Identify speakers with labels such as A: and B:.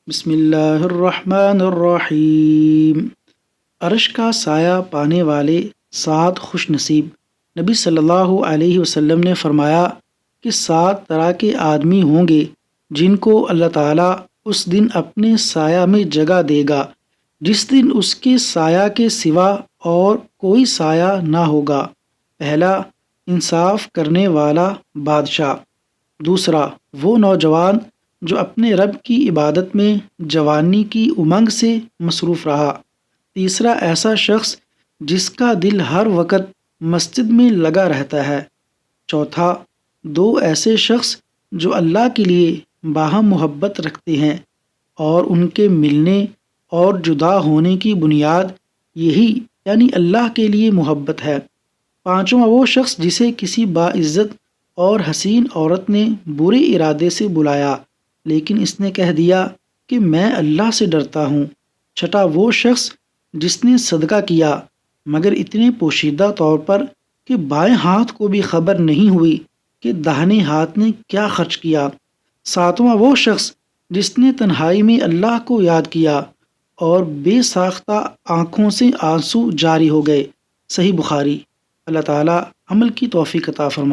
A: بسم اللہ الرحمن الرحیم۔ عرش کا سایہ پانے والے 7 خوش نصیب۔ نبی صلی اللہ علیہ وسلم نے فرمایا کہ 7 طرح کے آدمی ہوں گے جن کو اللہ تعالیٰ اس دن اپنے سایہ میں جگہ دے گا جس دن اس کے سایہ کے سوا اور کوئی سایہ نہ ہوگا۔ پہلا، انصاف کرنے والا بادشاہ۔ دوسرا، وہ نوجوان جو اپنے رب کی عبادت میں جوانی کی امنگ سے مصروف رہا۔ تیسرا، ایسا شخص جس کا دل ہر وقت مسجد میں لگا رہتا ہے۔ چوتھا، 2 ایسے شخص جو اللہ کے لیے باہم محبت رکھتے ہیں اور ان کے ملنے اور جدا ہونے کی بنیاد یہی یعنی اللہ کے لیے محبت ہے۔ پانچواں، وہ شخص جسے کسی باعزت اور حسین عورت نے برے ارادے سے بلایا لیکن اس نے کہہ دیا کہ میں اللہ سے ڈرتا ہوں۔ چھٹا، وہ شخص جس نے صدقہ کیا مگر اتنے پوشیدہ طور پر کہ بائیں ہاتھ کو بھی خبر نہیں ہوئی کہ داہنے ہاتھ نے کیا خرچ کیا۔ ساتواں، وہ شخص جس نے تنہائی میں اللہ کو یاد کیا اور بے ساختہ آنکھوں سے آنسو جاری ہو گئے۔ صحیح بخاری۔ اللہ تعالیٰ عمل کی توفیق عطا فرمائے۔